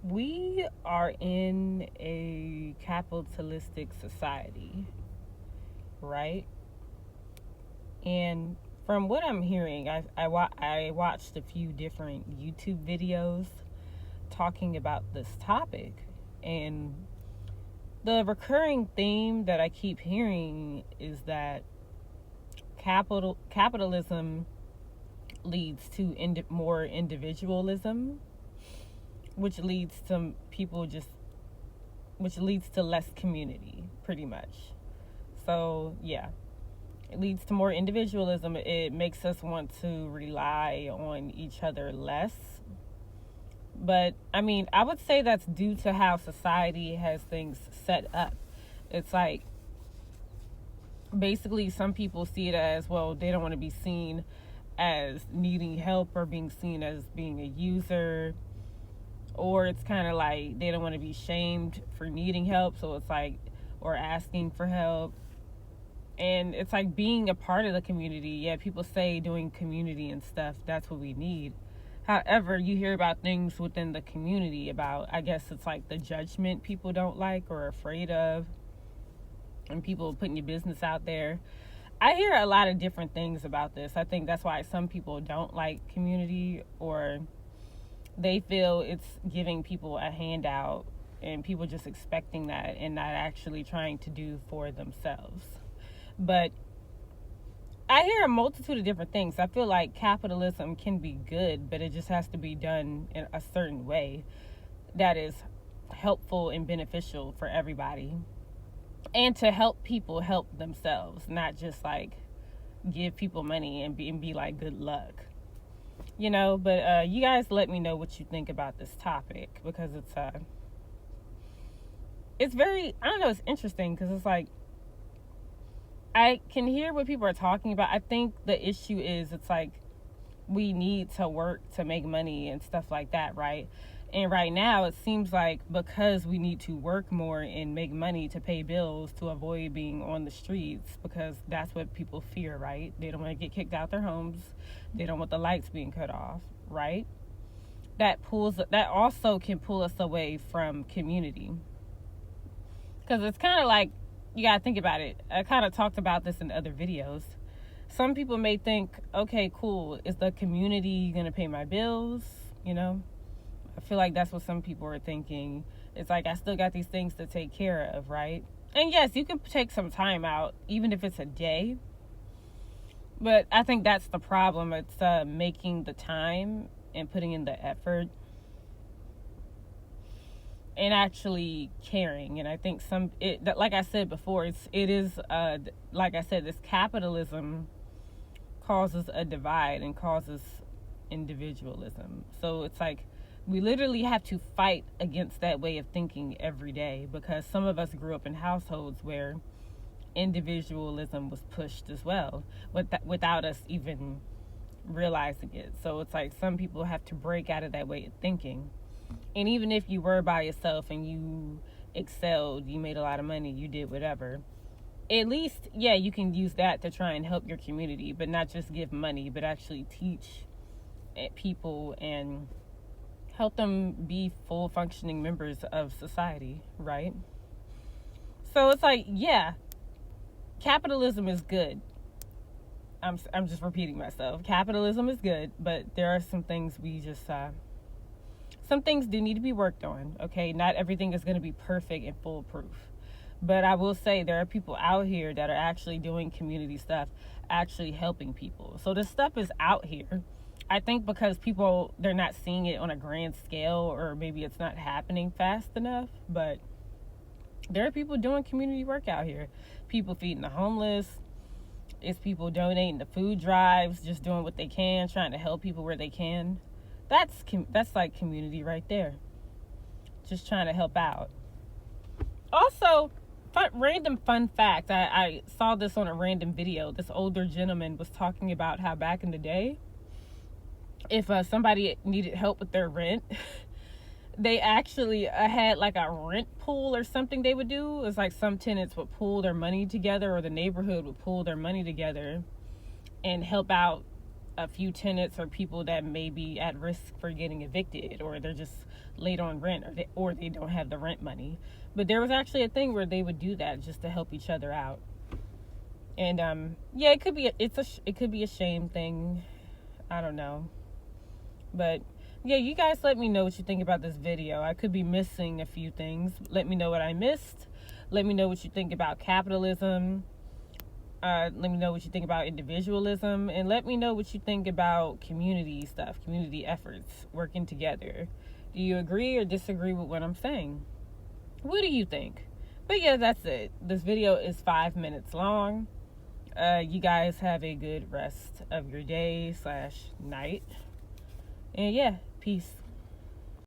We are in a capitalistic society, right? And from what I'm hearing, I watched a few different YouTube videos talking about this topic. And the recurring theme that I keep hearing is that capitalism leads to more individualism, which leads to which leads to less community, pretty much. So, yeah, it leads to more individualism. It makes us want to rely on each other less. But, I mean, I would say that's due to how society has things set up. It's like basically some people see it as, well, they don't want to be seen as needing help or being seen as being a user, or it's kind of like they don't want to be shamed for needing help, so it's like, or asking for help. And it's like being a part of the community. Yeah, people say doing community and stuff, that's what we need. However, you hear about things within the community about, I guess it's like the judgment people don't like or are afraid of, and people putting your business out there. I hear a lot of different things about this. I think that's why some people don't like community, or they feel it's giving people a handout and people just expecting that and not actually trying to do for themselves. But I hear a multitude of different things. I feel like capitalism can be good, but it just has to be done in a certain way that is helpful and beneficial for everybody, and to help people help themselves, not just like give people money and be like good luck. But you guys let me know what you think about this topic, because it's very, I don't know, it's interesting, because it's like I can hear what people are talking about. I think the issue is, it's like we need to work to make money and stuff like that, right? And right now it seems like because we need to work more and make money to pay bills to avoid being on the streets, because that's what people fear, right? They don't want to get kicked out their homes. They don't want the lights being cut off, right? That also can pull us away from community. Because it's kind of like, you got to think about it. I kind of talked about this in other videos. Some people may think, okay, cool, is the community going to pay my bills? I feel like that's what some people are thinking. It's like, I still got these things to take care of, right? And yes, you can take some time out, even if it's a day. But I think that's the problem. It's making the time and putting in the effort and actually caring. And I think like I said before, it is like I said, this capitalism causes a divide and causes individualism. So it's like we literally have to fight against that way of thinking every day, because some of us grew up in households where individualism was pushed as well, without us even realizing it. So it's like some people have to break out of that way of thinking. And even if you were by yourself and you excelled, you made a lot of money, you did whatever, at least, yeah, you can use that to try and help your community, but not just give money, but actually teach people and help them be full functioning members of society, right? So it's like, yeah, capitalism is good. I'm just repeating myself. Capitalism is good, but there are some things some things do need to be worked on, okay? Not everything is going to be perfect and foolproof. But I will say there are people out here that are actually doing community stuff, actually helping people. So this stuff is out here. I think because people, they're not seeing it on a grand scale, or maybe it's not happening fast enough, but there are people doing community work out here. People feeding the homeless. It's people donating to food drives, just doing what they can, trying to help people where they can. That's like community right there. Just trying to help out. Also, random fun fact. I saw this on a random video. This older gentleman was talking about how back in the day, if somebody needed help with their rent, they actually had like a rent pool or something they would do. It's like some tenants would pool their money together, or the neighborhood would pool their money together and help out a few tenants or people that may be at risk for getting evicted, or they're just late on rent, or they don't have the rent money. But there was actually a thing where they would do that just to help each other out. And yeah, it could be a shame thing. I don't know. But yeah, you guys let me know what you think about this video. I could be missing a few things. Let me know what I missed. Let me know what you think about capitalism. Let me know what you think about individualism. And let me know what you think about community stuff, community efforts, working together. Do you agree or disagree with what I'm saying? What do you think? But yeah, that's it. This video is 5 minutes long. You guys have a good rest of your day / night. And yeah, peace.